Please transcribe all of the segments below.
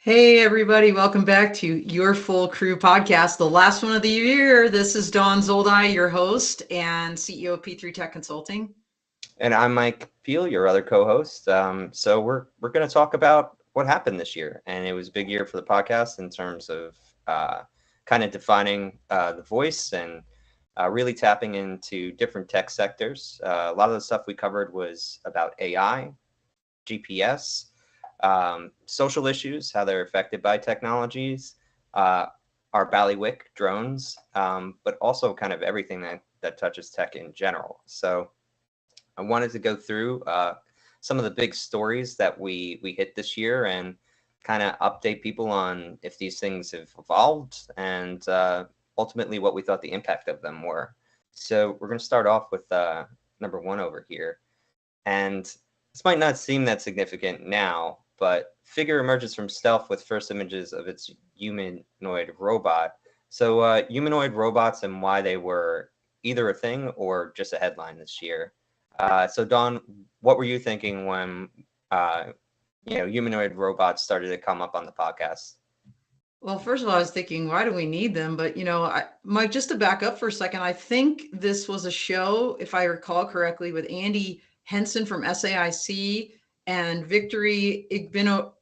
Hey, everybody, welcome back to Your Full Crew podcast, the last one of the year. This is Don Zoldi, your host and CEO of P3 Tech Consulting. And I'm Mike Peel, your other co-host. So we're going to talk about what happened this year, and it was a big year for the podcast in terms of kind of defining the voice and really tapping into different tech sectors. A lot of the stuff we covered was about AI, GPS, social issues, how they're affected by technologies, uh, our Ballywick drones, but also kind of everything that touches tech in general. So I wanted to go through some of the big stories that we hit this year and kind of update people on if these things have evolved and ultimately what we thought the impact of them were. So we're going to start off with number one over here. And this might not seem that significant now, but Figure emerges from stealth with first images of its humanoid robot. So humanoid robots and why they were either a thing or just a headline this year. So Don, what were you thinking when humanoid robots started to come up on the podcast? Well, first of all, I was thinking, why do we need them? But, Mike, just to back up for a second, I think this was a show, if I recall correctly, with Andy Henson from SAIC and Victory Igbino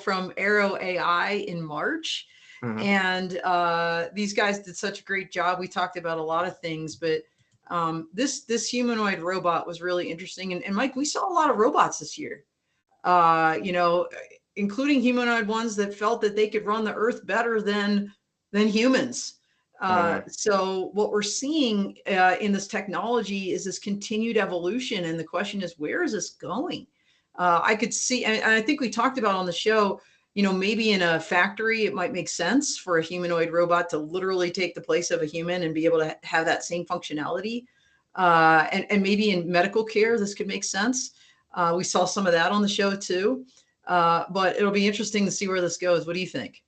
from Aero AI in March. Mm-hmm. And these guys did such a great job. We talked about a lot of things, but this humanoid robot was really interesting. And Mike, we saw a lot of robots this year. Uh, you know, including humanoid ones that felt that they could run the earth better than humans. So what we're seeing in this technology is this continued evolution, and the question is, where is this going? I could see, and I think we talked about on the show, maybe in a factory, it might make sense for a humanoid robot to literally take the place of a human and be able to have that same functionality. And maybe in medical care, this could make sense. We saw some of that on the show too. But it'll be interesting to see where this goes. What do you think?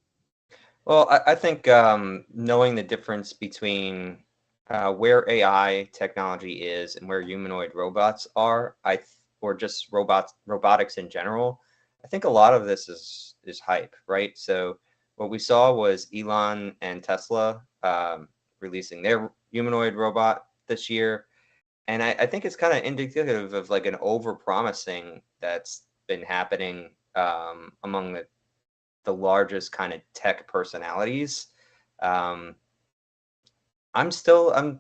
Well, I think knowing the difference between where AI technology is and where humanoid robots are, or just robotics in general, I think a lot of this is hype, right? So what we saw was Elon and Tesla releasing their humanoid robot this year, and I think it's kind of indicative of like an over-promising that's been happening among the largest kind of tech personalities. Um, I'm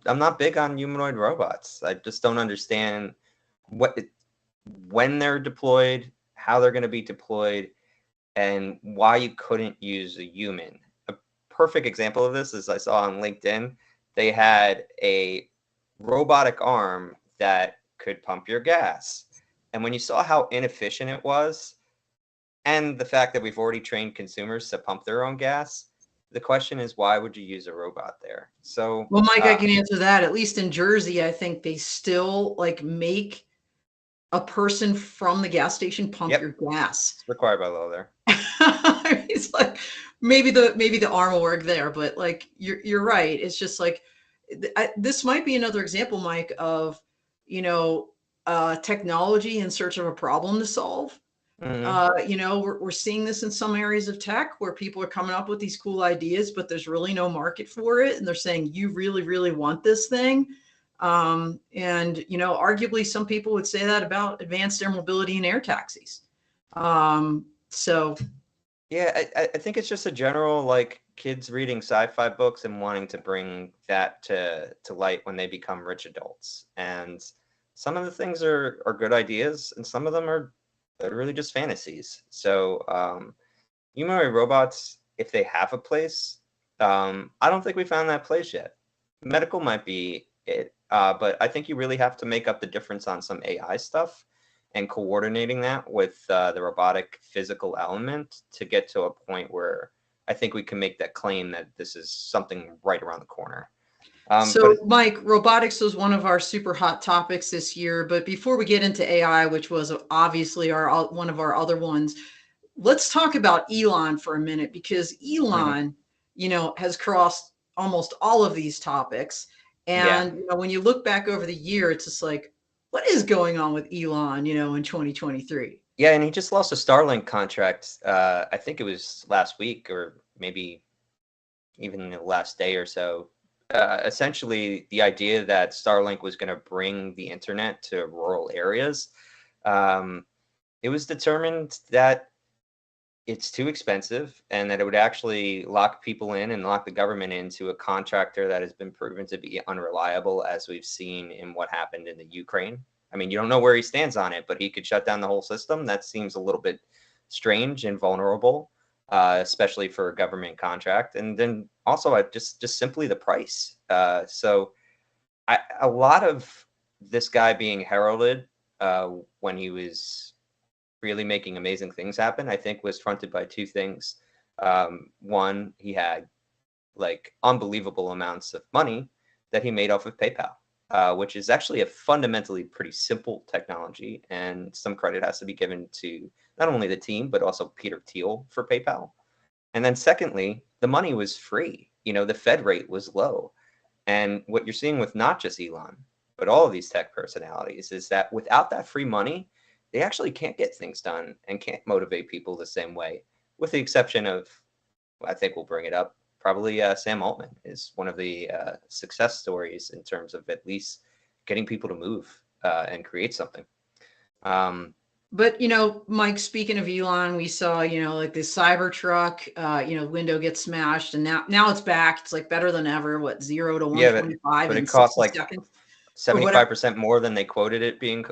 not big on humanoid robots. I just don't understand what when they're deployed, how they're going to be deployed, and why you couldn't use a human. A perfect example of this is I saw on LinkedIn they had a robotic arm that could pump your gas. And when you saw how inefficient it was, and the fact that we've already trained consumers to pump their own gas, the question is, why would you use a robot there? So, Well, Mike, I can answer that. At least in Jersey, I think they still like make a person from the gas station pump yep, your gas. it's required by law there. It's like maybe the arm will work there, but like you're right. It's just like this might be another example, Mike, of technology in search of a problem to solve. Mm-hmm. We're seeing this in some areas of tech where people are coming up with these cool ideas, but there's really no market for it. And they're saying, you really, really want this thing. And arguably some people would say that about advanced air mobility and air taxis. So Yeah, I think it's just a general like kids reading sci-fi books and wanting to bring that to light when they become rich adults. And some of the things are good ideas, and some of them are really just fantasies. So humanoid robots, if they have a place, I don't think we found that place yet. Medical might be it, but I think you really have to make up the difference on some AI stuff and coordinating that with the robotic physical element to get to a point where I think we can make that claim that this is something right around the corner. But So, Mike, robotics was one of our super hot topics this year. But before we get into AI, which was obviously one of our other ones, let's talk about Elon for a minute, because mhm, Elon, has crossed almost all of these topics. yeah, And when you look back over the year, it's just like, what is going on with Elon, in 2023? Yeah, and he just lost a Starlink contract. I think it was last week or maybe even the last day or so. Essentially, the idea that Starlink was going to bring the internet to rural areas, um, it was determined that it's too expensive and that it would actually lock people in and lock the government into a contractor that has been proven to be unreliable, as we've seen in what happened in the Ukraine. I mean, you don't know where he stands on it, but he could shut down the whole system. That seems a little bit strange and vulnerable, especially for a government contract. And then also, just simply the price. A lot of this guy being heralded when he was really making amazing things happen, I think was fronted by two things. One, he had like unbelievable amounts of money that he made off of PayPal, which is actually a fundamentally pretty simple technology. And some credit has to be given to not only the team, but also Peter Thiel for PayPal. And then secondly, the money was free. You know, the Fed rate was low. And what you're seeing with not just Elon, but all of these tech personalities is that without that free money, they actually can't get things done and can't motivate people the same way, with the exception of, I think we'll bring it up, probably Sam Altman is one of the success stories in terms of at least getting people to move and create something. But, Mike, speaking of Elon, we saw, like the Cybertruck, window gets smashed, and now it's back. It's like better than ever. What, 0 to Yeah, 125 but in it cost 60 like seconds or whatever. 75% more than they quoted it being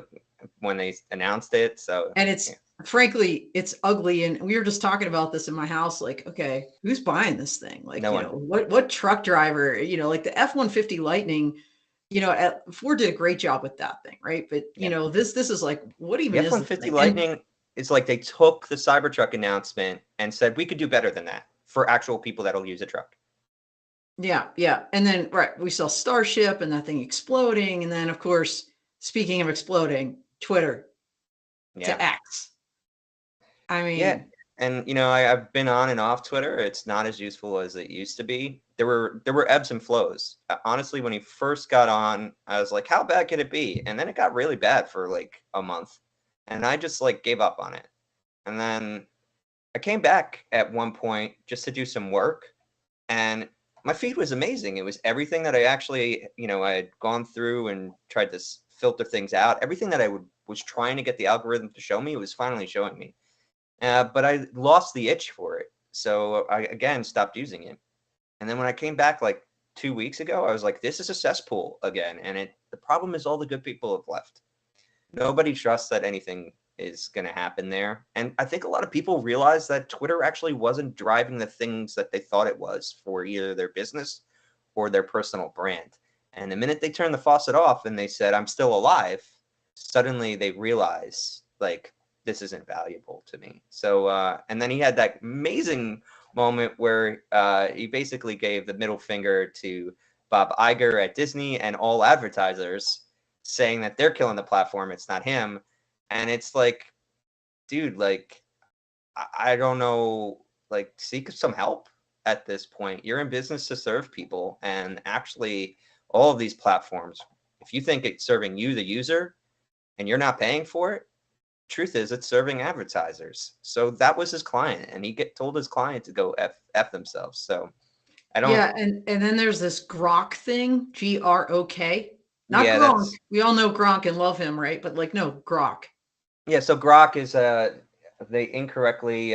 when they announced it. So, And it's, yeah. frankly, it's ugly. And we were just talking about this in my house. Like, okay, who's buying this thing? Like, No one. what truck driver, like the F-150 Lightning, Ford did a great job with that thing, right? But Yeah. this is like, what The even is this F-150 thing? And Lightning is like they took the Cybertruck announcement and said we could do better than that for actual people that'll use a truck. yeah, and then we saw Starship and that thing exploding, and then of course, speaking of exploding, Twitter Yeah. to X. I Yeah. mean, And I've been on and off Twitter. It's not as useful as it used to be. There were ebbs and flows. Honestly, when he first got on, I was like, how bad could it be? And then it got really bad for like a month. And I just like gave up on it. And then I came back at one point just to do some work, and my feed was amazing. It was everything that I actually, I had gone through and tried to filter things out. Everything that I was trying to get the algorithm to show me, it was finally showing me. But I lost the itch for it, so I again stopped using it. And then when I came back like 2 weeks ago, I was like, this is a cesspool again. And the problem is all the good people have left. Nobody trusts that anything is going to happen there. And I think a lot of people realize that Twitter actually wasn't driving the things that they thought it was for either their business or their personal brand. And the minute they turned the faucet off and they said, I'm still alive, suddenly they realize, like, this isn't valuable to me. So, and then he had that amazing moment where he basically gave the middle finger to Bob Iger at Disney and all advertisers, saying that they're killing the platform, it's not him. And it's like, dude, like, I don't know, like, seek some help at this point. You're in business to serve people, and actually all of these platforms, if you think it's serving you, the user, and you're not paying for it, truth is it's serving advertisers. So that was his client, and he told his client to go f themselves. So I don't. yeah, and then there's this Grok thing, Grok, not Yeah, Gronk. that's We all know Gronk and love him, right? But like, no, Grok. yeah. So Grok is they incorrectly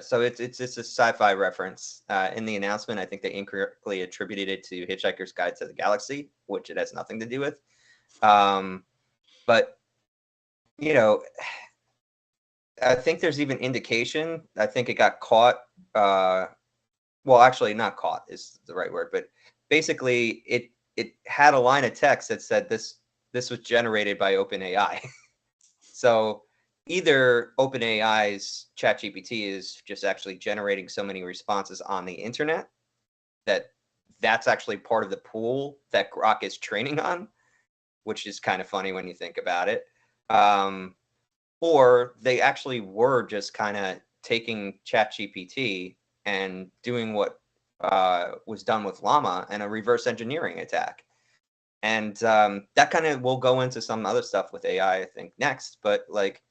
so it's a sci-fi reference in the announcement. I think they incorrectly attributed it to Hitchhiker's Guide to the Galaxy, which it has nothing to do with. But you know, I think there's even indication. I think it got caught. Well, actually, not caught is the right word, but basically, it had a line of text that said this was generated by OpenAI. So either OpenAI's ChatGPT is just actually generating so many responses on the internet that that's actually part of the pool that Grok is training on, which is kind of funny when you think about it. Or they actually were just kind of taking ChatGPT and doing what was done with Llama and a reverse engineering attack. And that kind of will go into some other stuff with AI, I think, next. But like,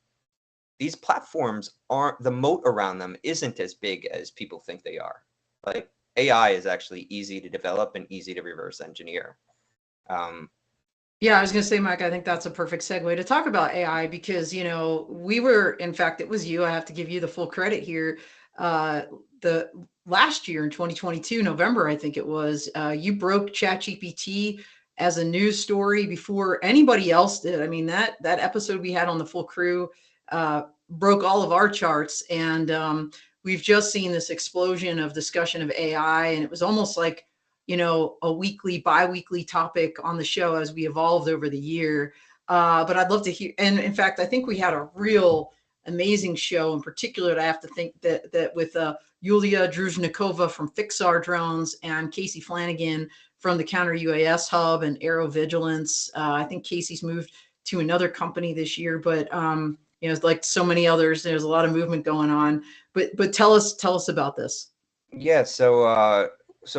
these platforms aren't, the moat around them isn't as big as people think they are. Like AI is actually easy to develop and easy to reverse engineer. Yeah, I was going to say, Mike, I think that's a perfect segue to talk about AI because, we were, in fact, it was you. I have to give you the full credit here. The last year in 2022, November, I think it was, you broke ChatGPT as a news story before anybody else did. I mean, that episode we had on the full crew broke all of our charts, and we've just seen this explosion of discussion of AI, and it was almost like a weekly, bi-weekly topic on the show as we evolved over the year. But I'd love to hear, and in fact, I think we had a real amazing show. In particular, I have to think that with Yulia Druzhnikova from Fixar Drones and Casey Flanagan from the Counter UAS Hub and Aero Vigilance. I think Casey's moved to another company this year, but like so many others, there's a lot of movement going on. But tell us about this. Yeah, so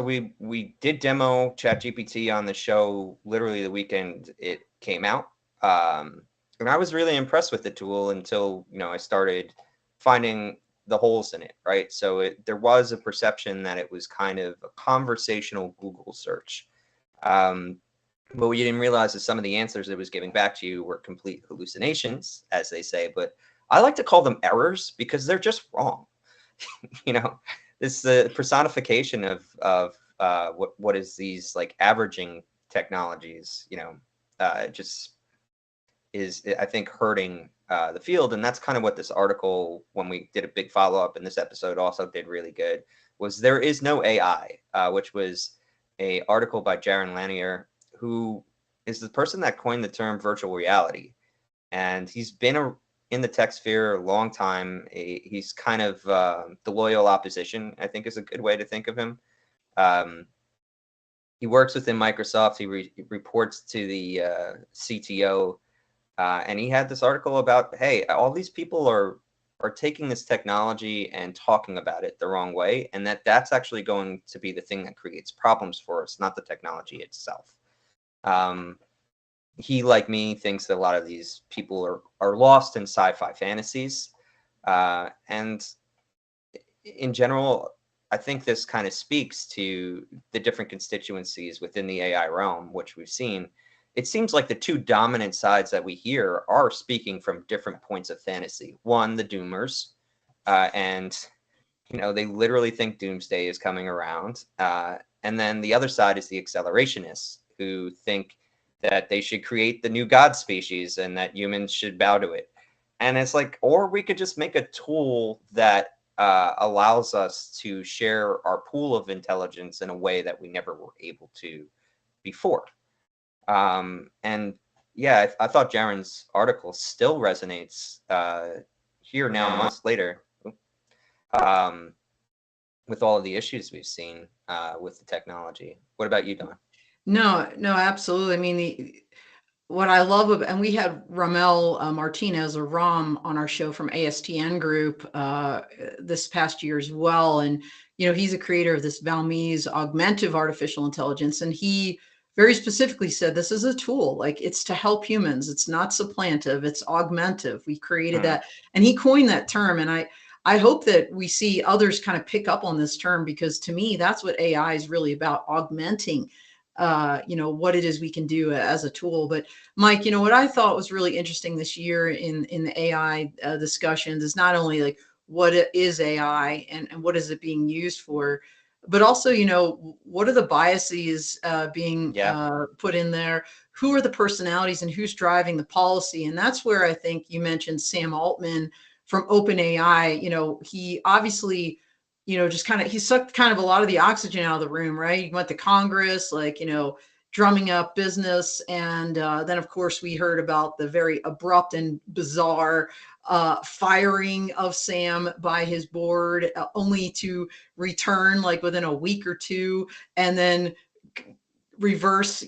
we did demo ChatGPT on the show literally the weekend it came out, and I was really impressed with the tool until I started finding the holes in it. Right, so there was a perception that it was kind of a conversational Google search, but what you didn't realize is some of the answers it was giving back to you were complete hallucinations, as they say. But I like to call them errors because they're just wrong. This personification of what is these like averaging technologies, just is, I think, hurting the field. And that's kind of what this article, when we did a big follow up in this episode, also did really good, was There Is No AI, which was a article by Jaron Lanier, who is the person that coined the term virtual reality. And he's been in the tech sphere a long time. He's kind of the loyal opposition, I think, is a good way to think of him. He works within Microsoft. He reports to the CTO, and he had this article about, hey, all these people are taking this technology and talking about it the wrong way, and that's actually going to be the thing that creates problems for us, not the technology itself. He, like me, thinks that a lot of these people are lost in sci-fi fantasies. And in general, I think this kind of speaks to the different constituencies within the AI realm, which we've seen. It seems like the two dominant sides that we hear are speaking from different points of fantasy. One, the doomers, and they literally think doomsday is coming around. And then the other side is the accelerationists, who think that they should create the new god species and that humans should bow to it. And it's like, or we could just make a tool that allows us to share our pool of intelligence in a way that we never were able to before. And yeah, I thought Jaron's article still resonates here now, months later, with all of the issues we've seen with the technology. What about you, Don? No, absolutely. I mean, what I love and we had Ramel Martinez, or Ram, on our show from ASTN Group this past year as well. And, he's a creator of this Valmese augmentative artificial intelligence. And he very specifically said, this is a tool, like it's to help humans. It's not supplantive, it's augmentative. We created that. And he coined that term. And I hope that we see others kind of pick up on this term, because to me, that's what AI is really about, augmenting what it is we can do as a tool. But Mike, what I thought was really interesting this year in the AI discussions is not only like what is AI and what is it being used for, but also, what are the biases being put in there? Who are the personalities and who's driving the policy? And that's where I think you mentioned Sam Altman from OpenAI. He obviously just he sucked kind of a lot of the oxygen out of the room, right? He went to Congress, drumming up business. And then, of course, we heard about the very abrupt and bizarre firing of Sam by his board, only to return within a week or two, and then reverse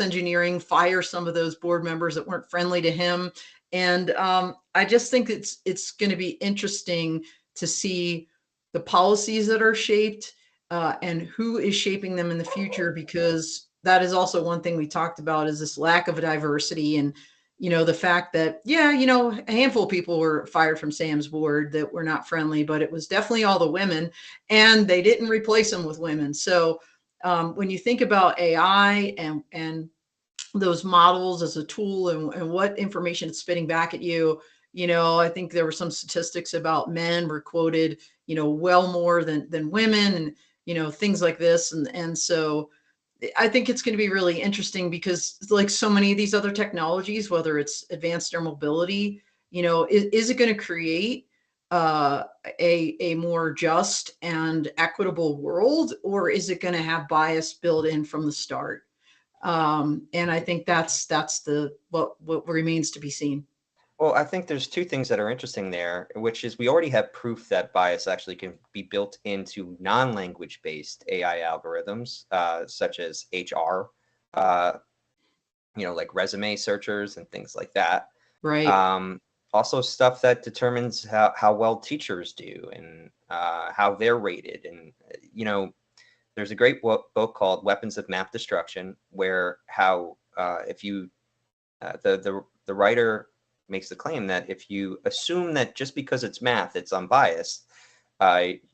engineering, fire some of those board members that weren't friendly to him. And I just think it's going to be interesting to see the policies that are shaped and who is shaping them in the future, because that is also one thing we talked about, is this lack of diversity. And, the fact that, yeah, a handful of people were fired from Sam's board that were not friendly, but it was definitely all the women, and they didn't replace them with women. So when you think about AI and those models as a tool and what information it's spitting back at you, I think there were some statistics about men were quoted, well more than women, and things like this, and so I think it's going to be really interesting because, like so many of these other technologies, whether it's advanced air mobility, is it going to create uh, a more just and equitable world, or is it going to have bias built in from the start? And I think that's the what remains to be seen. Well, I think there's two things that are interesting there, which is we already have proof that bias actually can be built into non-language based AI algorithms, such as HR, uh, like resume searchers and things like that. Right. Um, Also, stuff that determines how well teachers do and how they're rated. And, there's a great book called Weapons of Math Destruction, where how if you the writer makes the claim that if you assume that just because it's math, it's unbiased,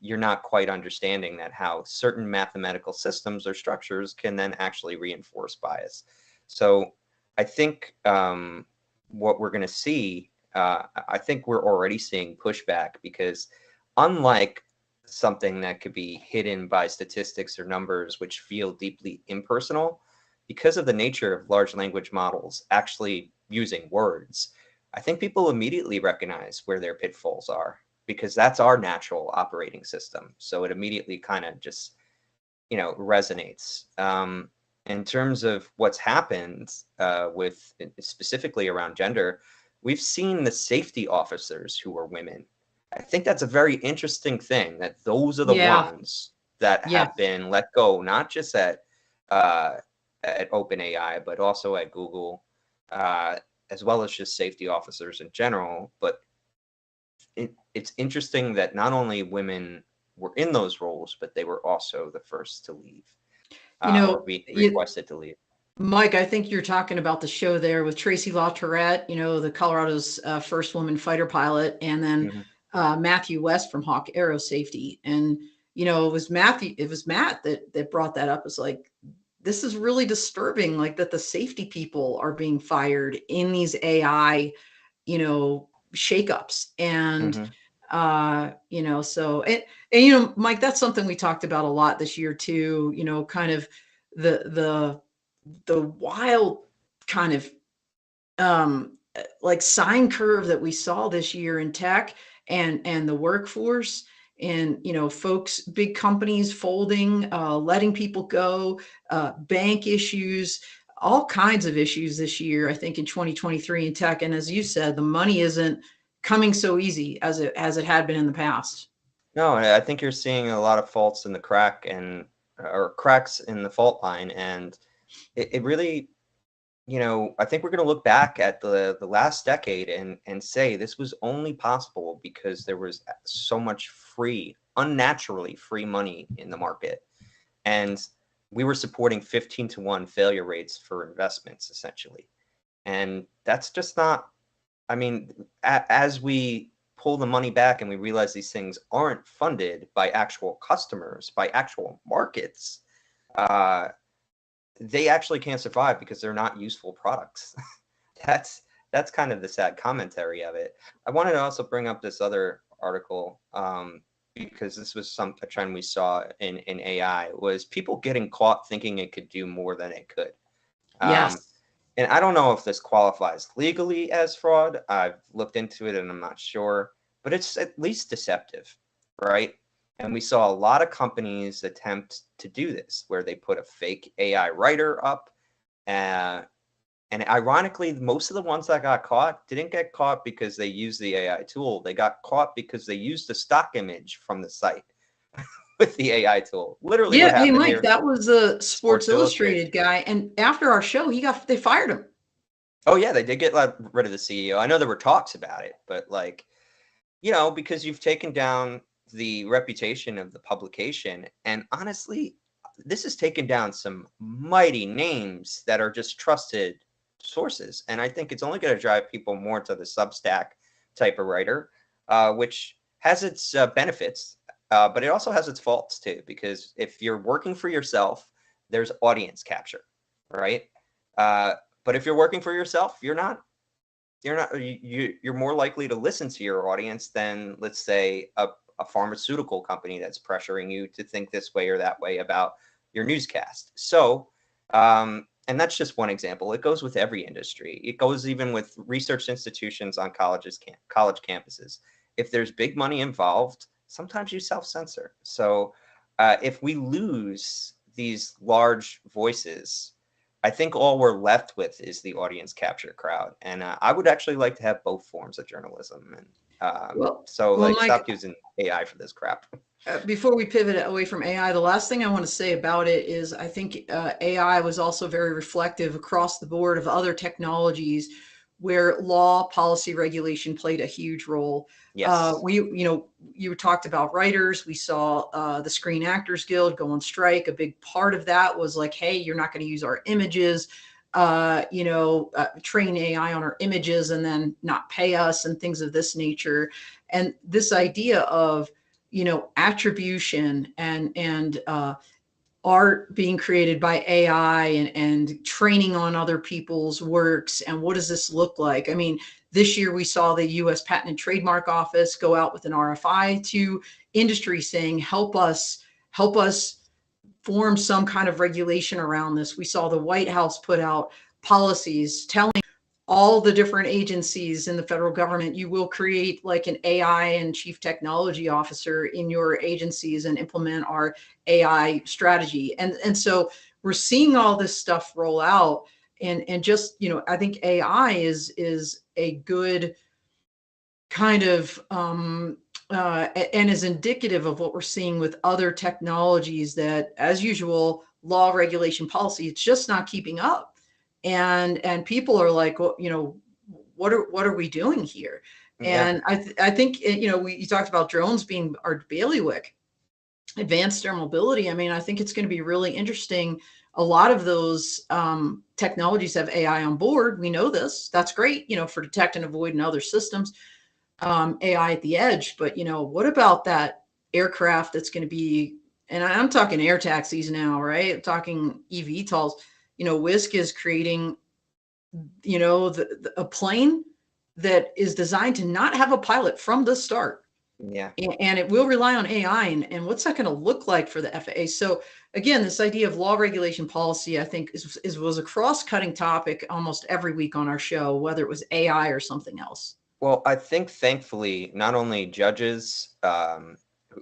you're not quite understanding that how certain mathematical systems or structures can then actually reinforce bias. So I think what we're going to see, I think we're already seeing pushback because unlike something that could be hidden by statistics or numbers, which feel deeply impersonal, because of the nature of large language models actually using words, I think people immediately recognize where their pitfalls are because that's our natural operating system. So it immediately kind of just, resonates. In terms of what's happened with specifically around gender, we've seen the safety officers who are women. I think that's a very interesting thing that those are the Yeah. ones that Yes. have been let go, not just uh, at OpenAI, but also at Google, uh, as well as just safety officers in general. But it's interesting that not only women were in those roles, but they were also the first to leave You or know, be you, requested to leave. Mike, I think you're talking about the show there with Tracy LaTourette, the Colorado's first woman fighter pilot, and then Mhm. Matthew West from Hawk Aero Safety. And it was Matt that brought that up. It's like, this is really disturbing, like that the safety people are being fired in these AI, shakeups. And Mhm. so Mike, that's something we talked about a lot this year too, kind of the the wild kind of like sine curve that we saw this year in tech and the workforce, and folks, big companies folding, letting people go, bank issues, all kinds of issues this year, I think, in 2023 in tech. And as you said, the money isn't coming so easy as it had been in the past. No, I think you're seeing a lot of faults in the crack and or cracks in the fault line, and it really, I think we're going to look back at the last decade and say this was only possible because there was so much free, unnaturally free money in the market, and we were supporting 15-to-1 failure rates for investments essentially, and that's just not. I mean, as we pull the money back and we realize these things aren't funded by actual customers, by actual markets, uh, they actually can't survive because they're not useful products. that's that's kind of the sad commentary of it. I wanted to also bring up this other article because this was a trend we saw in AI was people getting caught thinking it could do more than it could. Um, Yes. and I don't know if this qualifies legally as fraud. I've looked into it and I'm not sure, but it's at least deceptive, right? And we saw a lot of companies attempt to do this where they put a fake AI writer up. Uh, and ironically, most of the ones that got caught didn't get caught because they used the AI tool. They got caught because they used the stock image from the site with the AI tool. Literally what Yeah. Hey, happened Mike, here, that was a Sports Sports Illustrated. Illustrated guy. And after our show, they fired him. Oh yeah, they did get rid of the CEO. I know there were talks about it, but because you've taken down the reputation of the publication, and honestly, this has taken down some mighty names that are just trusted sources. And I think it's only going to drive people more to the Substack type of writer, which has its benefits, but it also has its faults too, because if you're working for yourself, there's audience capture, right? But if you're working for yourself, you're more likely to listen to your audience than, let's say, a pharmaceutical company that's pressuring you to think this way or that way about your newscast. So, and that's just one example. It goes with every industry. It goes even with research institutions on college campuses. If there's big money involved, sometimes you self-censor. So if we lose these large voices, I think all we're left with is the audience capture crowd. And I would actually like to have both forms of journalism. And Well, so well, like Mike, stop using AI for this crap. before we pivot away from AI, the last thing I want to say about it is I think AI was also very reflective across the board of other technologies where law, policy, regulation played a huge role. Yes. You talked about writers. We saw the Screen Actors Guild go on strike. A big part of that was like, hey, you're not going to use our images, train AI on our images and then not pay us and things of this nature. And this idea of, attribution and art being created by AI and training on other people's works. And what does this look like? I mean, this year we saw the US Patent and Trademark Office go out with an RFI to industry saying, help us form some kind of regulation around this. We saw the White House put out policies telling all the different agencies in the federal government, you will create like an AI and chief technology officer in your agencies and implement our AI strategy. And so we're seeing all this stuff roll out. And just, I think AI is a good kind of and is indicative of what we're seeing with other technologies that, as usual, law, regulation, policy, it's just not keeping up. And people are like, well, what are we doing here? Yeah. And I think you talked about drones being our bailiwick, advanced air mobility. I mean, I think it's going to be really interesting. A lot of those technologies have AI on board. We know this. That's great, for detect and avoid and other systems. AI at the edge, but what about that aircraft that's going to be, and I'm talking air taxis now, right? I'm talking eVTOLs. Wisk is creating, a plane that is designed to not have a pilot from the start. Yeah. And it will rely on AI. And what's that going to look like for the FAA? So again, this idea of law, regulation, policy, I think was a cross-cutting topic almost every week on our show, whether it was AI or something else. Well, I think thankfully, not only judges,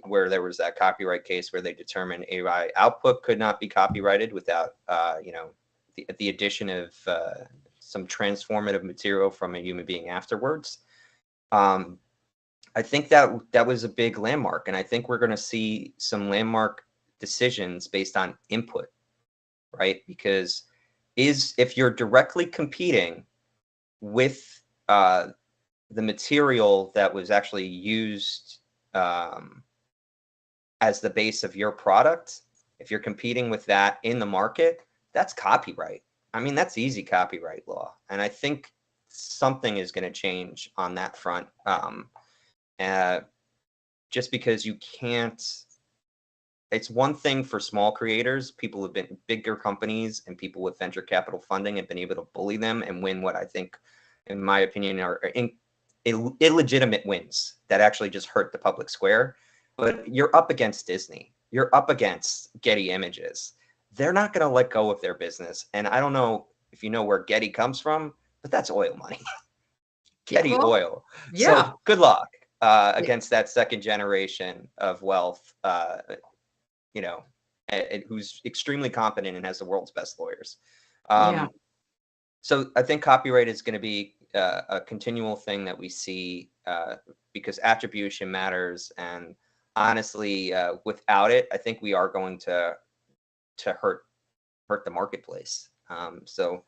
where there was that copyright case where they determined AI output could not be copyrighted without, the addition of some transformative material from a human being afterwards. I think that was a big landmark, and I think we're going to see some landmark decisions based on input, right? Because if you're directly competing with the material that was actually used as the base of your product, if you're competing with that in the market, that's copyright. I mean, that's easy copyright law. And I think something is going to change on that front. Just because you can't, it's one thing for small creators. People have been bigger companies and people with venture capital funding have been able to bully them and win what I think, in my opinion, are illegitimate wins that actually just hurt the public square. But you're up against Disney. You're up against Getty Images. They're not going to let go of their business. And I don't know if you know where Getty comes from, but that's oil money. Getty Oil. Yeah. So good luck against that second generation of wealth, who's extremely competent and has the world's best lawyers. So I think copyright is going to be a continual thing that we see because attribution matters. And honestly, without it, I think we are going to hurt the marketplace. So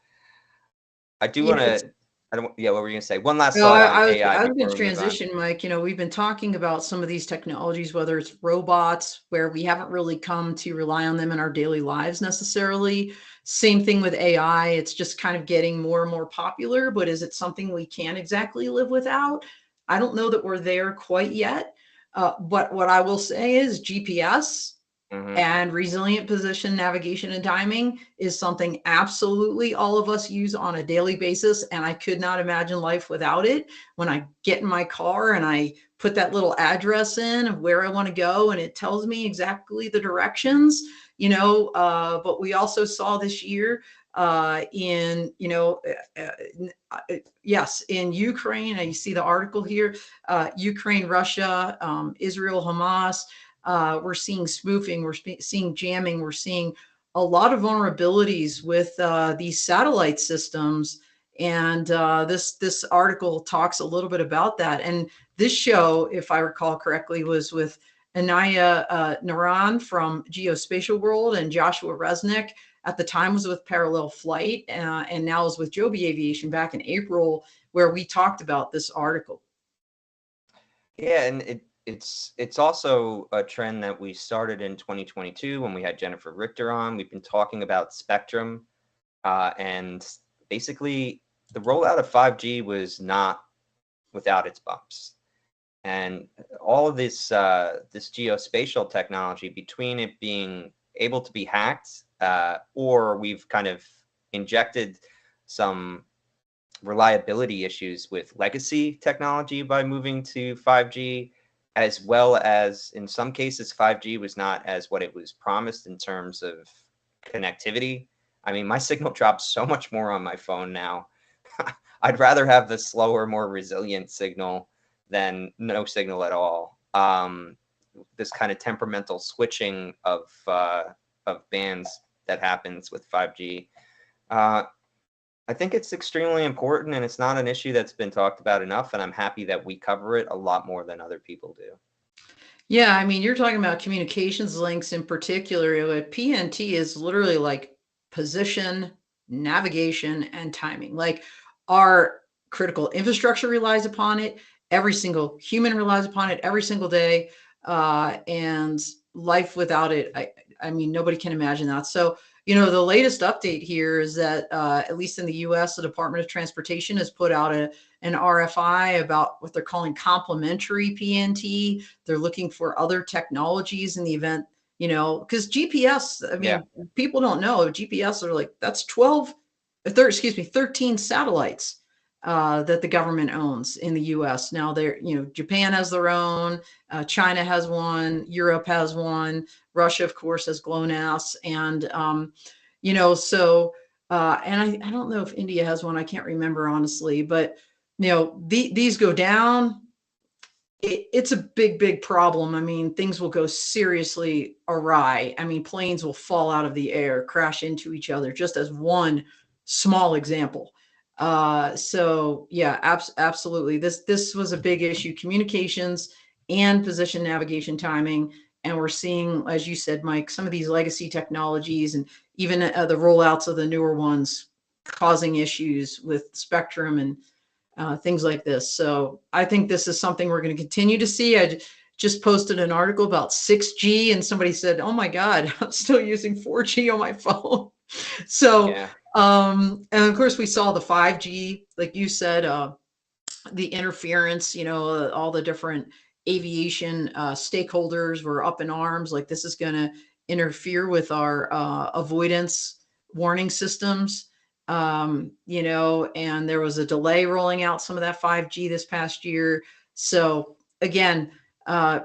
I do want to I don't. Yeah, what were you gonna say? One last No, thought on I was AI I was going before to we move on. transition, Mike. We've been talking about some of these technologies, whether it's robots, where we haven't really come to rely on them in our daily lives necessarily. Same thing with AI. It's just kind of getting more and more popular, but is it something we can't exactly live without? I don't know that we're there quite yet. But what I will say is GPS Hmm. and resilient position, navigation, and timing is something absolutely all of us use on a daily basis. And I could not imagine life without it. When I get in my car and I put that little address in of where I want to go, and it tells me exactly the directions, but we also saw this year yes, in Ukraine, and you see the article here, Ukraine, Russia, Israel, Hamas, we're seeing spoofing, seeing jamming, we're seeing a lot of vulnerabilities with these satellite systems. And this article talks a little bit about that. And this show, if I recall correctly, was with Anaya Naran from Geospatial World and Joshua Resnick. At the time was with Parallel Flight, and now is with Joby Aviation back in April, where we talked about this article. Yeah, and it's also a trend that we started in 2022 when we had Jennifer Richter on. We've been talking about spectrum, and basically the rollout of 5G was not without its bumps. And all of this geospatial technology, between it being able to be hacked, or we've kind of injected some reliability issues with legacy technology by moving to 5G, as well as in some cases 5G was not as what it was promised in terms of connectivity. I mean, my signal drops so much more on my phone now. I'd rather have the slower, more resilient signal than no signal at all. This kind of temperamental switching of bands that happens with 5G. I think it's extremely important, and it's not an issue that's been talked about enough, and I'm happy that we cover it a lot more than other people do. Yeah, you're talking about communications links in particular. PNT is literally like position, navigation, and timing. Like our critical infrastructure relies upon it. Every single human relies upon it every single day. And life without it, nobody can imagine that. So, the latest update here is that, at least in the US, the Department of Transportation has put out an RFI about what they're calling complementary PNT. They're looking for other technologies in the event, because GPS, Yeah. people don't know GPS are like, that's 13 satellites that the government owns in the US. Now Japan has their own, China has one, Europe has one, Russia, of course, has GLONASS. And, and I don't know if India has one. I can't remember honestly, but these go down. It's a big, big problem. Things will go seriously awry. Planes will fall out of the air, crash into each other, just as one small example. So yeah, absolutely. This was a big issue: communications and position, navigation, timing. And we're seeing, as you said, Mike, some of these legacy technologies and even the rollouts of the newer ones causing issues with spectrum and things like this. So I think this is something we're going to continue to see. I just posted an article about 6G, and somebody said, "Oh my God, I'm still using 4G on my phone." So, Yeah. and of course, we saw the 5G, like you said, the interference. All the different aviation stakeholders were up in arms, like this is going to interfere with our avoidance warning systems. And there was a delay rolling out some of that 5G this past year. So again,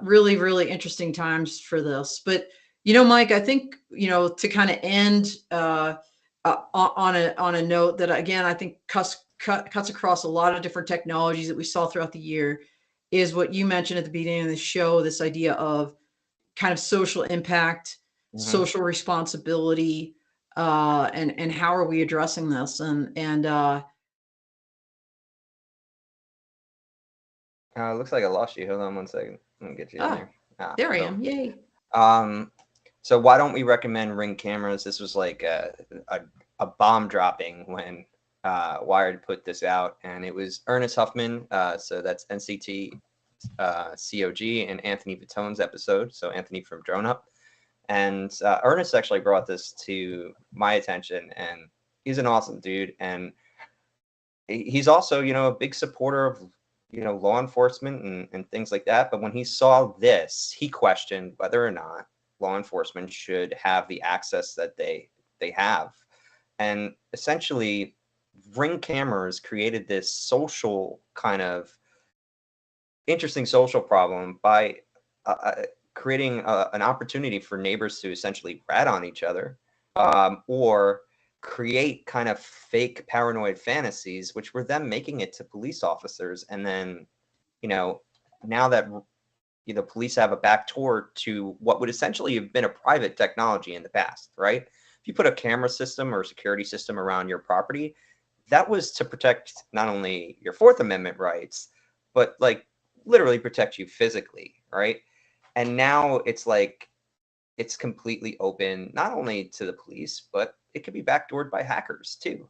really, really interesting times for this. But Mike, I think to kind of end on a note that, again, I think cuts across a lot of different technologies that we saw throughout the year, is what you mentioned at the beginning of the show: this idea of kind of social impact, Hmm. social responsibility, and how are we addressing this? And Looks like I lost you. Hold on one second. Let me get you in there. there I So, am. Yay. so why don't we recommend Ring cameras? This was like a bomb dropping when Wired put this out, and it was Ernest Huffman. So that's NCT COG and Anthony Vitone's episode. So Anthony from Drone Up. And Ernest actually brought this to my attention, and he's an awesome dude. And he's also, a big supporter of, law enforcement and things like that. But when he saw this, he questioned whether or not law enforcement should have the access that they have. And essentially, Ring cameras created this social kind of interesting social problem by creating an opportunity for neighbors to essentially rat on each other, or create kind of fake paranoid fantasies, which were them making it to police officers. And then, now that police have a back door to what would essentially have been a private technology in the past, right? If you put a camera system or security system around your property, that was to protect not only your Fourth Amendment rights, but like literally protect you physically, right? And now it's like it's completely open, not only to the police, but it could be backdoored by hackers too.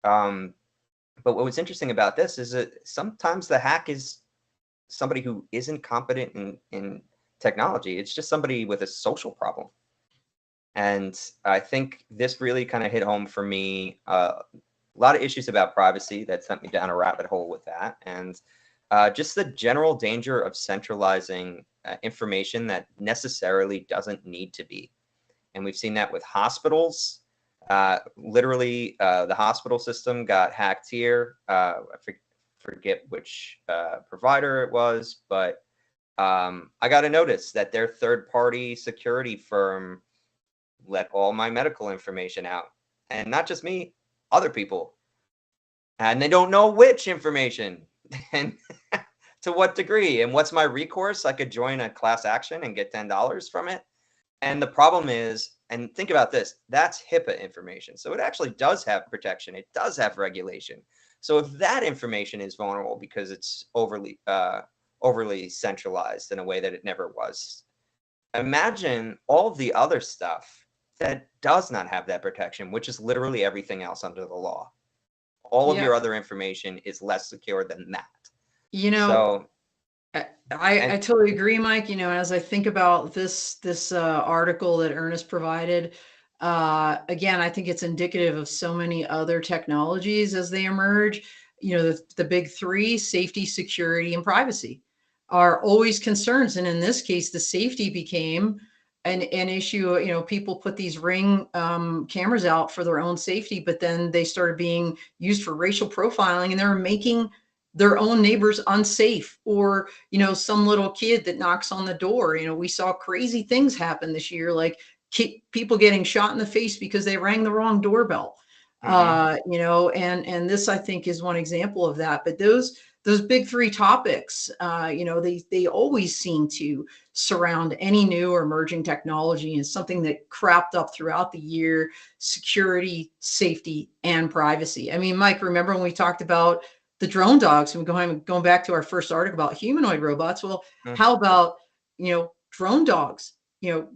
But what was interesting about this is that sometimes the hack is somebody who isn't competent in technology. It's just somebody with a social problem. And I think this really kind of hit home for me. A lot of issues about privacy that sent me down a rabbit hole with that. And just the general danger of centralizing information that necessarily doesn't need to be. And we've seen that with hospitals. Literally, the hospital system got hacked here. I forget which provider it was, but I got a notice that their third-party security firm let all my medical information out. And not just me, other people. And they don't know which information and to what degree. And what's my recourse? I could join a class action and get $10 from it. And the problem is, and think about this, that's HIPAA information. So it actually does have protection. It does have regulation. So if that information is vulnerable because it's overly centralized in a way that it never was, imagine all of the other stuff that does not have that protection, which is literally everything else under the law. All of your other information is less secure than that. So I totally agree, Mike. As I think about this article that Ernest provided, again, I think it's indicative of so many other technologies as they emerge. The big three: safety, security, and privacy, are always concerns. And in this case, the safety became an issue. People put these Ring cameras out for their own safety, but then they started being used for racial profiling, and they were making their own neighbors unsafe, or some little kid that knocks on the door. We saw crazy things happen this year, like people getting shot in the face because they rang the wrong doorbell. And this, I think, is one example of that. But those big three topics, they always seem to surround any new or emerging technology, and something that cropped up throughout the year: security, safety, and privacy. I mean, Mike, remember when we talked about the drone dogs, and going back to our first article about humanoid robots? Well, how about, drone dogs, and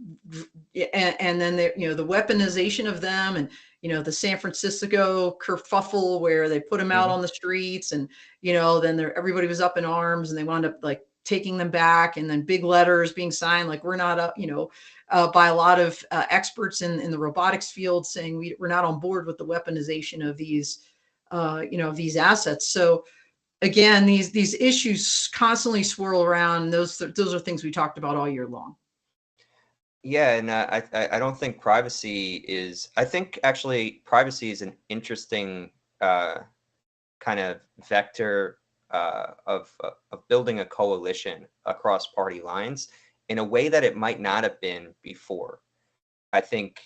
then the weaponization of them, and, the San Francisco kerfuffle where they put them out on the streets, and, then everybody was up in arms, and they wound up like taking them back, and then big letters being signed, like, we're not up, by a lot of experts in the robotics field, saying we're not on board with the weaponization of these these assets. So again, these issues constantly swirl around. Those are things we talked about all year long. Yeah, and I don't think privacy is. I think actually privacy is an interesting kind of vector of building a coalition across party lines in a way that it might not have been before. I think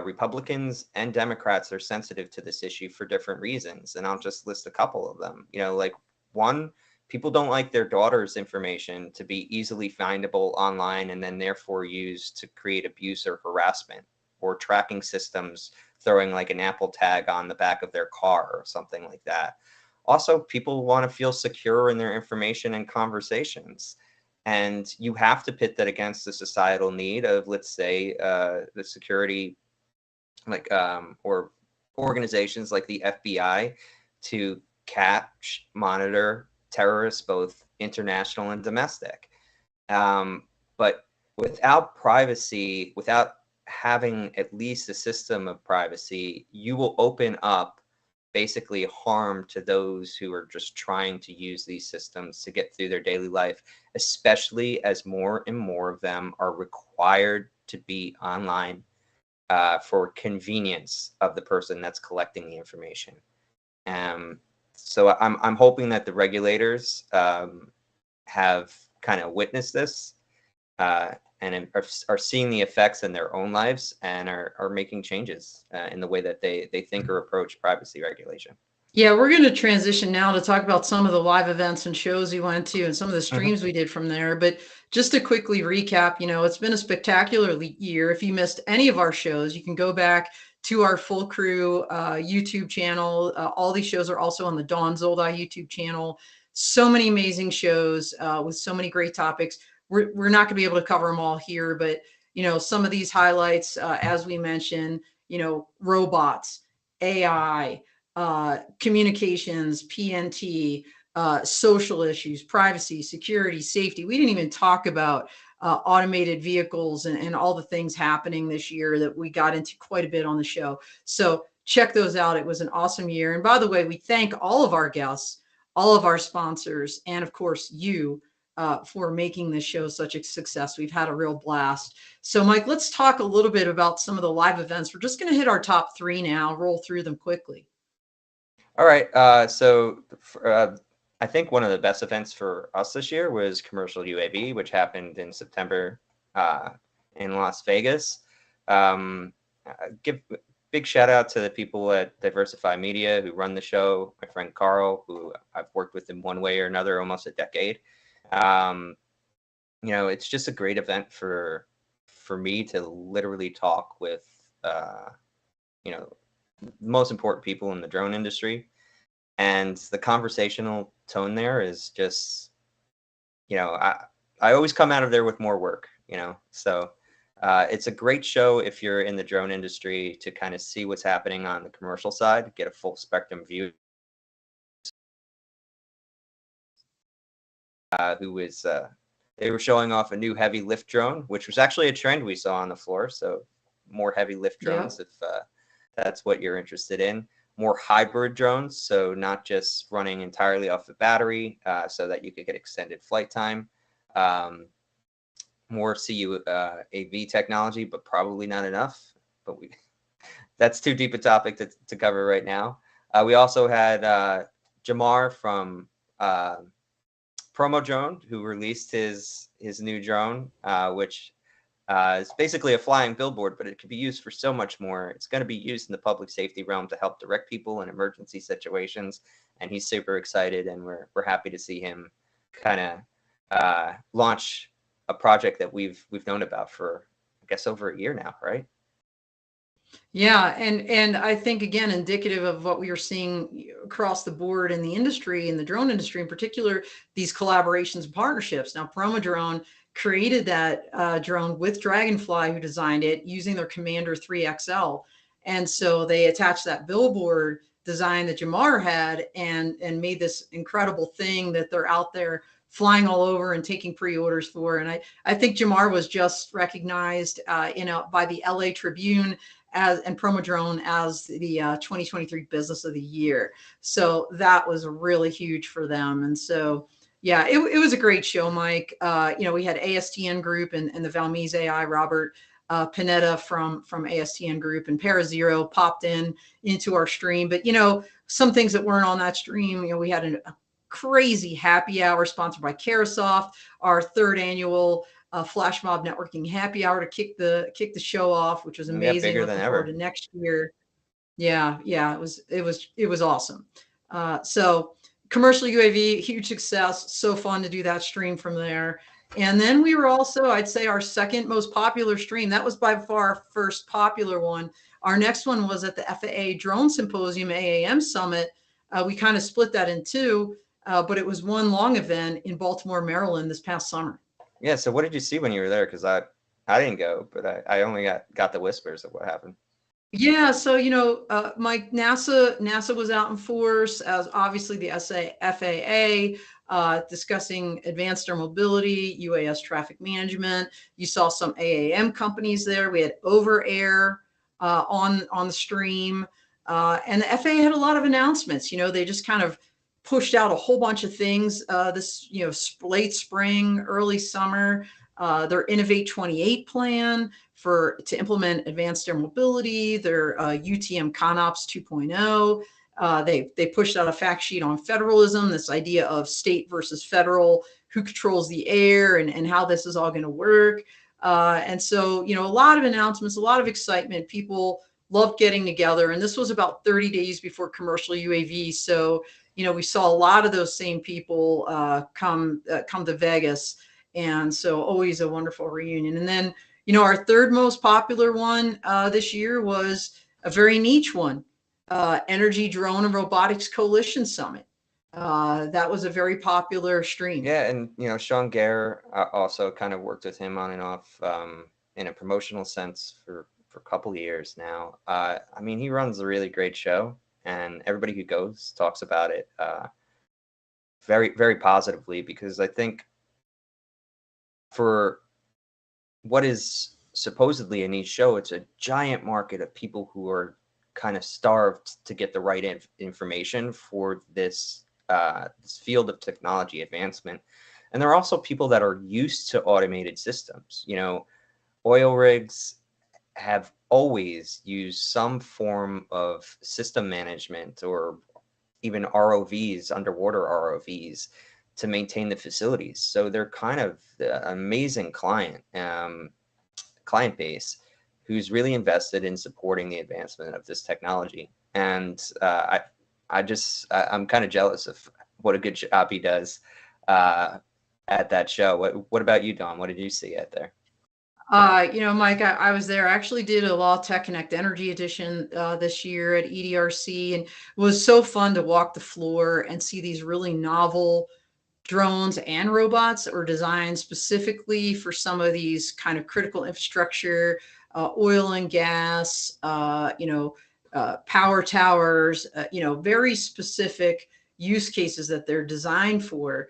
Republicans and Democrats are sensitive to this issue for different reasons, and I'll just list a couple of them. Like, one, people don't like their daughter's information to be easily findable online and then therefore used to create abuse or harassment, or tracking systems throwing like an Apple tag on the back of their car or something like that. Also, people want to feel secure in their information and conversations. And you have to pit that against the societal need of, let's say, the security, or organizations like the FBI to catch, monitor terrorists, both international and domestic. But without privacy, without having at least a system of privacy, you will open up basically harm to those who are just trying to use these systems to get through their daily life, especially as more and more of them are required to be online for convenience of the person that's collecting the information. So I'm hoping that the regulators have kind of witnessed this and are seeing the effects in their own lives and are making changes in the way that they think or approach privacy regulation. Yeah, we're going to transition now to talk about some of the live events and shows we went to and some of the streams we did from there. But just to quickly recap, it's been a spectacular year. If you missed any of our shows, you can go back to our Full Crew YouTube channel. All these shows are also on the Dawn Zoldi YouTube channel. So many amazing shows with so many great topics. We're not going to be able to cover them all here, but some of these highlights, as we mentioned, robots, AI, communications, PNT, social issues, privacy, security, safety. We didn't even talk about automated vehicles and all the things happening this year that we got into quite a bit on the show. So check those out. It was an awesome year. And by the way, we thank all of our guests, all of our sponsors, and of course you for making this show such a success. We've had a real blast. So Mike, let's talk a little bit about some of the live events. We're just going to hit our top 3 now, roll through them quickly. All right. So I think one of the best events for us this year was Commercial UAV, which happened in September in Las Vegas. Give a big shout out to the people at Diversify Media who run the show. My friend Carl, who I've worked with in one way or another almost a decade. It's just a great event for me to literally talk with most important people in the drone industry, and the conversational tone there is just, I always come out of there with more work, so it's a great show if you're in the drone industry to kind of see what's happening on the commercial side, get a full spectrum view. They were showing off a new heavy lift drone, which was actually a trend we saw on the floor. So more heavy lift drones, if that's what you're interested in. More hybrid drones, so not just running entirely off the battery, so that you could get extended flight time. More CUAV technology, but probably not enough. But that's too deep a topic to cover right now. We also had Jamar from Promo Drone, who released his new drone, which it's basically a flying billboard, but it could be used for so much more. It's going to be used in the public safety realm to help direct people in emergency situations, and he's super excited, and we're happy to see him kind of launch a project that we've known about for, I guess, over a year now, right? Yeah, and I think, again, indicative of what we are seeing across the board in the industry, in the drone industry in particular, these collaborations and partnerships. Now, Promo Drone created that drone with Dragonfly, who designed it, using their Commander 3XL. And so they attached that billboard design that Jamar had and made this incredible thing that they're out there flying all over and taking pre-orders for. And I think Jamar was just recognized by the LA Tribune and Promo Drone as the 2023 Business of the Year. So that was really huge for them. And so, yeah, it was a great show, Mike. We had ASTN Group and the Valmese AI, Robert Panetta from ASTN Group, and Parazero popped into our stream. But, some things that weren't on that stream, we had a crazy happy hour sponsored by Carasoft, our 3rd annual Flash Mob Networking happy hour to kick the show off, which was amazing. Bigger than ever. To next year. Yeah, it was awesome. So Commercial UAV, huge success. So fun to do that stream from there. And then we were also, I'd say, our second most popular stream. That was by far our first popular one. Our next one was at the FAA Drone Symposium AAM Summit. We kind of split that in two, but it was one long event in Baltimore, Maryland this past summer. Yeah. So what did you see when you were there? Because I didn't go, but I only got the whispers of what happened. Yeah, so Mike, NASA was out in force, as obviously the FAA, discussing advanced air mobility, UAS traffic management. You saw some AAM companies there. We had Over Air on the stream, and the FAA had a lot of announcements. They just kind of pushed out a whole bunch of things this late spring, early summer. Their Innovate 28 plan to implement advanced air mobility, their UTM ConOps 2.0. They pushed out a fact sheet on federalism, this idea of state versus federal, who controls the air, and how this is all going to work. And so, a lot of announcements, a lot of excitement. People loved getting together. And this was about 30 days before commercial UAV. So, we saw a lot of those same people come to Vegas. And so always a wonderful reunion. And then, our third most popular one this year was a very niche one, Energy Drone and Robotics Coalition Summit. That was a very popular stream. Yeah, and Sean Gare also kind of worked with him on and off in a promotional sense for a couple of years now. I mean, he runs a really great show, and everybody who goes talks about it very, very positively, because I think for what is supposedly a niche show, it's a giant market of people who are kind of starved to get the right information for this field of technology advancement. And there are also people that are used to automated systems. Oil rigs have always used some form of system management, or even ROVs, underwater ROVs, to maintain the facilities. So they're kind of the amazing client base who's really invested in supporting the advancement of this technology. And I'm kind of jealous of what a good job he does at that show. What about you, Don? What did you see out there? Mike, I was there. I actually did a Law Tech Connect Energy Edition this year at EDRC, and it was so fun to walk the floor and see these really novel drones and robots that were designed specifically for some of these kind of critical infrastructure, oil and gas, power towers, very specific use cases that they're designed for.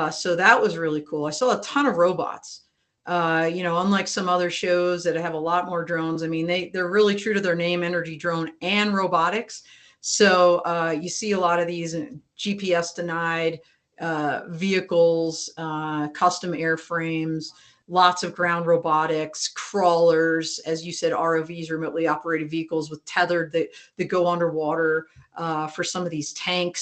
So that was really cool. I saw a ton of robots. Unlike some other shows that have a lot more drones, I mean, they're really true to their name, Energy Drone and Robotics. So you see a lot of these GPS denied vehicles, custom airframes, lots of ground robotics, crawlers, as you said, ROVs, remotely operated vehicles with tethered that go underwater for some of these tank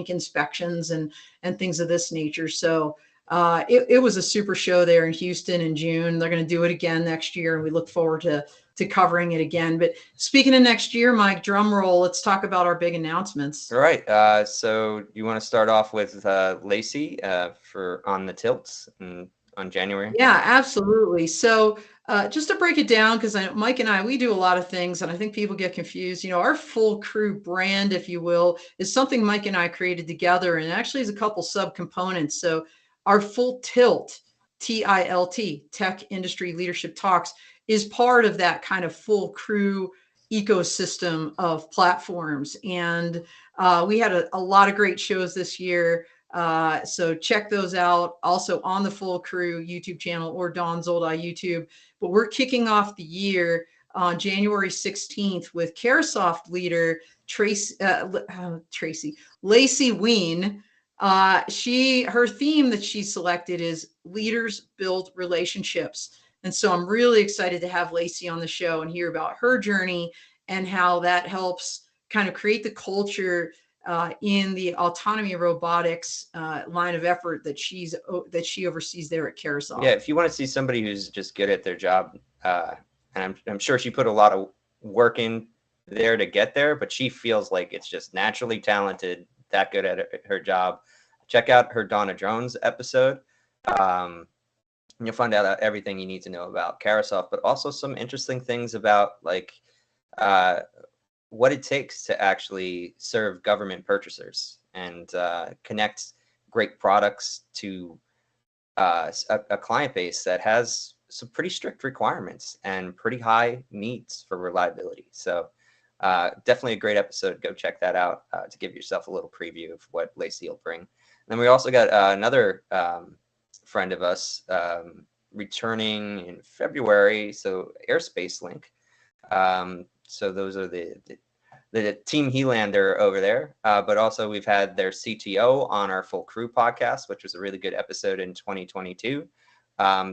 inspections and things of this nature. So it was a super show there in Houston in June. They're going to do it again next year, and we look forward to covering it again. But speaking of next year, Mike, drum roll, let's talk about our big announcements. All right. So you want to start off with Lacey on the tilts on January? Yeah, absolutely. So just to break it down, because Mike and we do a lot of things, and I think people get confused. Our full crew brand, if you will, is something Mike and I created together, and actually is a couple subcomponents. So our full tilt, TILT, Tech Industry Leadership Talks, is part of that kind of full crew ecosystem of platforms. And we had a lot of great shows this year. So check those out. Also on the Full Crew YouTube channel or Don Zoldi YouTube. But we're kicking off the year on January 16th with Carahsoft leader Lacey Ween. Her theme that she selected is Leaders Build Relationships. And so I'm really excited to have Lacey on the show and hear about her journey and how that helps kind of create the culture in the autonomy robotics line of effort that she oversees there at Carahsoft. Yeah, if you want to see somebody who's just good at their job, and I'm sure she put a lot of work in there to get there, but she feels like it's just naturally talented, that good at her job. Check out her Donna Drones episode. You'll find out everything you need to know about Carahsoft, but also some interesting things about what it takes to actually serve government purchasers and connect great products to a client base that has some pretty strict requirements and pretty high needs for reliability. So definitely a great episode. Go check that out to give yourself a little preview of what Lacey will bring. And then we also got another friend of us returning in February, so Airspace Link. So those are the Team Helander over there, but also we've had their CTO on our Full Crew podcast, which was a really good episode in 2022.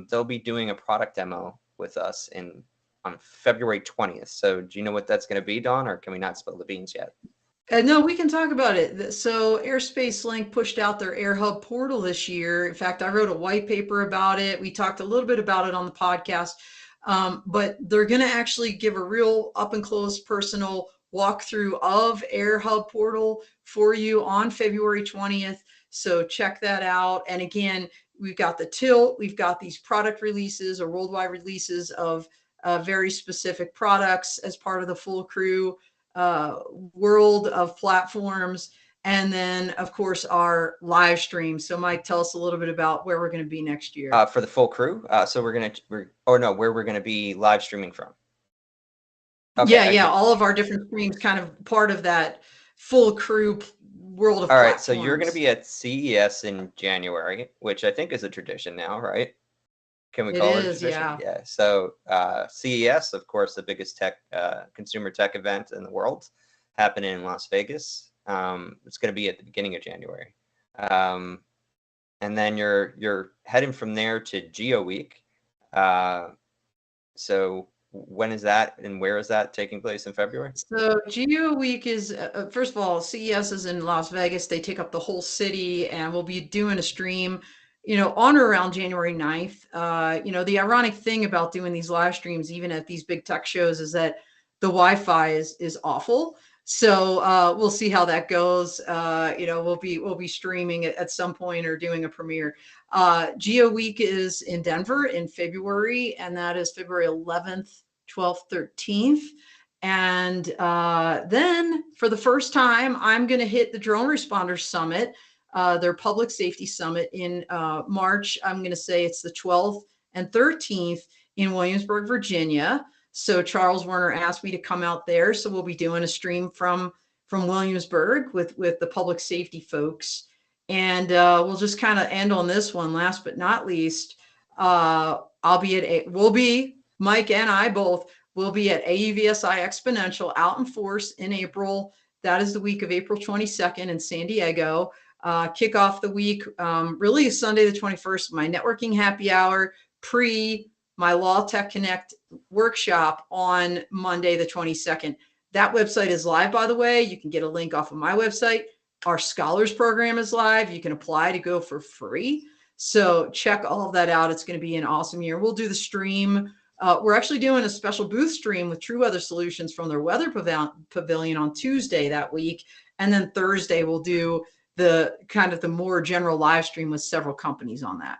They'll be doing a product demo with us on February 20th. So do you know what that's going to be, Dawn, or can we not spill the beans yet? No, we can talk about it. So Airspace Link pushed out their AirHub portal this year. In fact, I wrote a white paper about it. We talked a little bit about it on the podcast, but they're going to actually give a real up and close personal walkthrough of AirHub portal for you on February 20th. So check that out. And again, we've got the tilt, we've got these product releases or worldwide releases of very specific products as part of the Full Crew world of platforms. And then of course our live stream. So Mike, tell us a little bit about where we're going to be next year. For the Full Crew. So where we're going to be live streaming from. Okay, yeah. All of our different streams kind of part of that Full Crew world of all platforms. Right. So you're going to be at CES in January, which I think is a tradition now, right? Can we call it a tradition? Yeah. So CES, of course, the biggest consumer tech event in the world, happening in Las Vegas. It's going to be at the beginning of January, and then you're heading from there to Geo Week. So when is that, and where is that taking place in February? So Geo Week is first of all, CES is in Las Vegas. They take up the whole city, and we'll be doing a stream on or around January 9th. The ironic thing about doing these live streams, even at these big tech shows, is that the Wi-Fi is awful. So we'll see how that goes. We'll be streaming at some point or doing a premiere. Geo Week is in Denver in February, and that is February 11th, 12th, 13th. And then for the first time, I'm going to hit the Drone Responders Summit. Their public safety summit in March. I'm going to say it's the 12th and 13th in Williamsburg, Virginia. So Charles Werner asked me to come out there. So we'll be doing a stream from Williamsburg with the public safety folks. And we'll just kind of end on this one. Last but not least, we'll be, Mike and I both will be at AUVSI Exponential out in force in April. That is the week of April 22nd in San Diego. Kick off the week, really Sunday the 21st, my networking happy hour, my Law Tech Connect workshop on Monday the 22nd. That website is live, by the way. You can get a link off of my website. Our Scholars program is live. You can apply to go for free. So check all of that out. It's going to be an awesome year. We'll do the stream. We're actually doing a special booth stream with True Weather Solutions from their weather pavilion on Tuesday that week. And then Thursday, we'll do the kind of the more general live stream with several companies on that.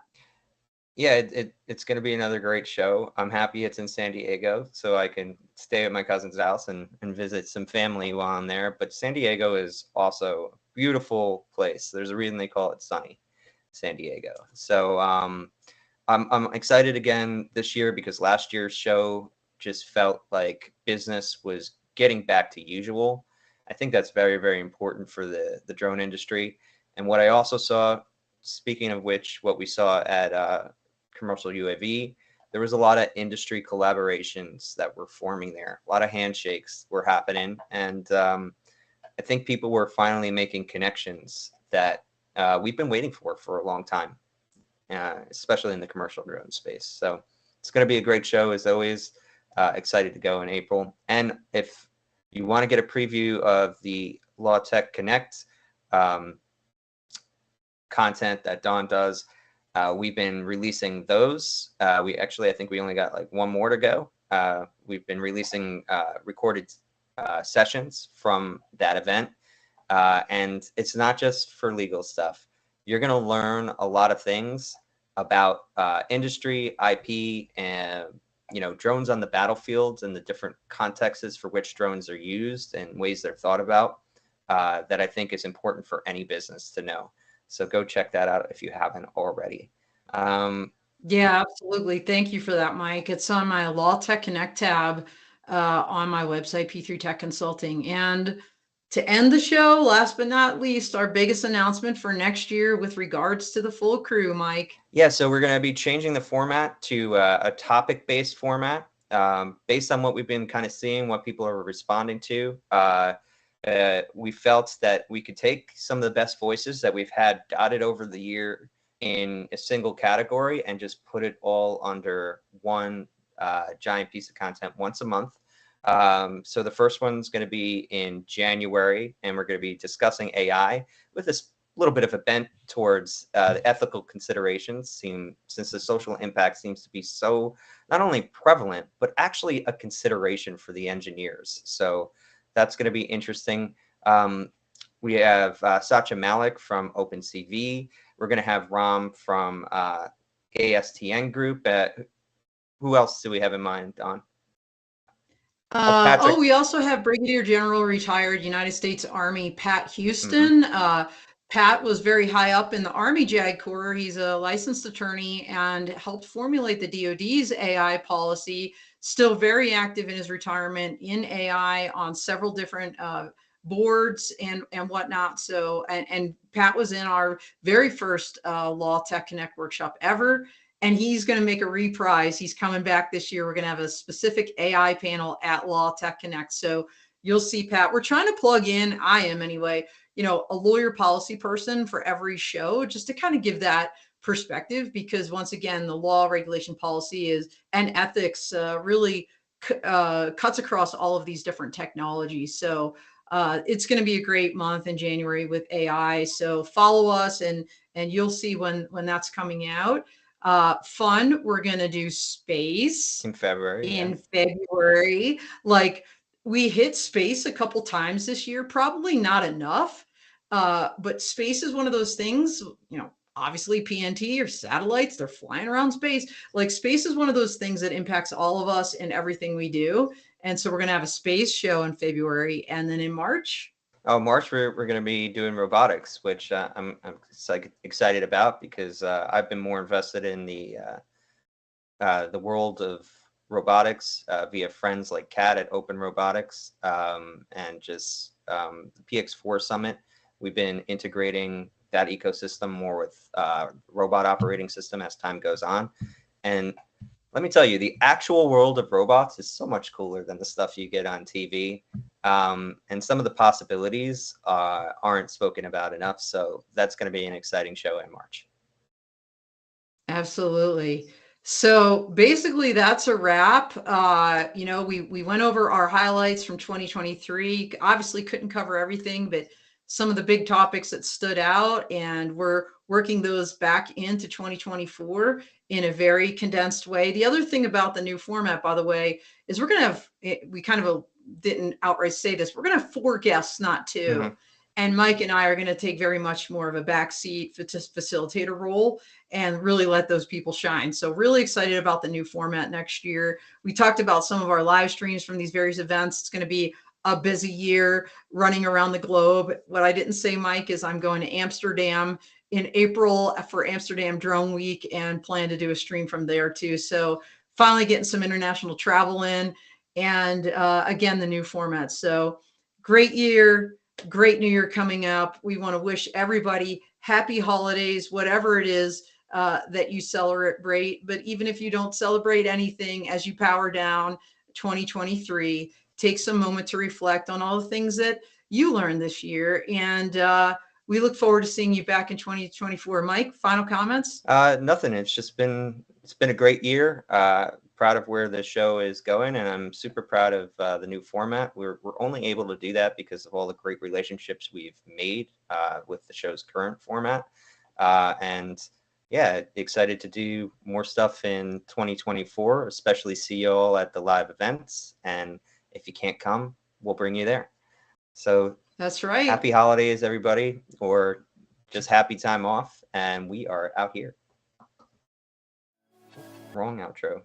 Yeah, it's going to be another great show. I'm happy it's in San Diego, so I can stay at my cousin's house and visit some family while I'm there. But San Diego is also a beautiful place. There's a reason they call it sunny San Diego. So I'm excited again this year because last year's show just felt like business was getting back to usual. I think that's very, very important for the drone industry. And what I also saw, speaking of which, what we saw at Commercial UAV, there was a lot of industry collaborations that were forming there. A lot of handshakes were happening. And I think people were finally making connections that we've been waiting for a long time, especially in the commercial drone space. So it's going to be a great show, as always. Excited to go in April. And if you want to get a preview of the Law Tech Connect content that Dawn does, we've been releasing those. I think we only got like one more to go. We've been releasing recorded sessions from that event. And it's not just for legal stuff. You're going to learn a lot of things about industry, IP, and drones on the battlefields and the different contexts for which drones are used and ways they're thought about that I think is important for any business to know. So go check that out if you haven't already. Yeah, absolutely. Thank you for that, Mike. It's on my Law Tech Connect tab on my website, P3 Tech Consulting. And to end the show, last but not least, our biggest announcement for next year with regards to the full crew, Mike. Yeah, so we're going to be changing the format to a topic-based format based on what we've been kind of seeing, what people are responding to. We felt that we could take some of the best voices that we've had dotted over the year in a single category and just put it all under one giant piece of content once a month. So the first one's going to be in January, and we're going to be discussing AI with this little bit of a bent towards the ethical considerations, since the social impact seems to be so not only prevalent, but actually a consideration for the engineers. So that's going to be interesting. We have Satya Malik from OpenCV. We're going to have Ram from ASTN Group. Who else do we have in mind, Don? Patrick. We also have Brigadier General retired United States Army Pat Houston. Pat was very high up in the Army JAG Corps. He's a licensed attorney and helped formulate the DoD's AI policy. Still very active in his retirement in AI on several different boards and whatnot. So, and Pat was in our very first Law Tech Connect workshop ever. And he's going to make a reprise. He's coming back this year. We're going to have a specific AI panel at Law Tech Connect. So you'll see, Pat, we're trying to plug in, I am anyway, a lawyer policy person for every show, just to kind of give that perspective, because once again, the law, regulation, policy and ethics really cuts across all of these different technologies. So it's going to be a great month in January with AI. So follow us and you'll see when that's coming out. Fun, we're gonna do space in February. Like, we hit space a couple times this year, probably not enough. But space is one of those things, obviously PNT or satellites, they're flying around space. Like, space is one of those things that impacts all of us in everything we do. And so we're gonna have a space show in February, and then in March. Oh, March, we're going to be doing robotics, which I'm excited about, because I've been more invested in the world of robotics via friends like Kat at Open Robotics, and just the PX4 Summit. We've been integrating that ecosystem more with robot operating system as time goes on. And let me tell you, the actual world of robots is so much cooler than the stuff you get on TV. And some of the possibilities aren't spoken about enough. So that's going to be an exciting show in March. Absolutely. So basically that's a wrap. We went over our highlights from 2023. Obviously couldn't cover everything, but some of the big topics that stood out, and we're working those back into 2024 in a very condensed way. The other thing about the new format, by the way, is we're going to have, we kind of didn't outright say this, we're going to have 4 guests, not 2. Mm-hmm. And Mike and I are going to take very much more of a backseat facilitator role and really let those people shine. So really excited about the new format next year. We talked about some of our live streams from these various events. It's going to be a busy year running around the globe. What I didn't say, Mike, is I'm going to Amsterdam in April for Amsterdam Drone Week and plan to do a stream from there too. So finally getting some international travel in, and again, the new format. So great year. Great New Year coming up. We want to wish everybody happy holidays, whatever it is that you celebrate. But even if you don't celebrate anything, as you power down 2023, take some moment to reflect on all the things that you learned this year. And we look forward to seeing you back in 2024. Mike, final comments? Nothing. It's been a great year. Proud of where the show is going, and I'm super proud of the new format. We're only able to do that because of all the great relationships we've made with the show's current format. And yeah, excited to do more stuff in 2024, especially see you all at the live events. And if you can't come, we'll bring you there. So that's right. Happy holidays, everybody, or just happy time off. And we are out here. Wrong outro.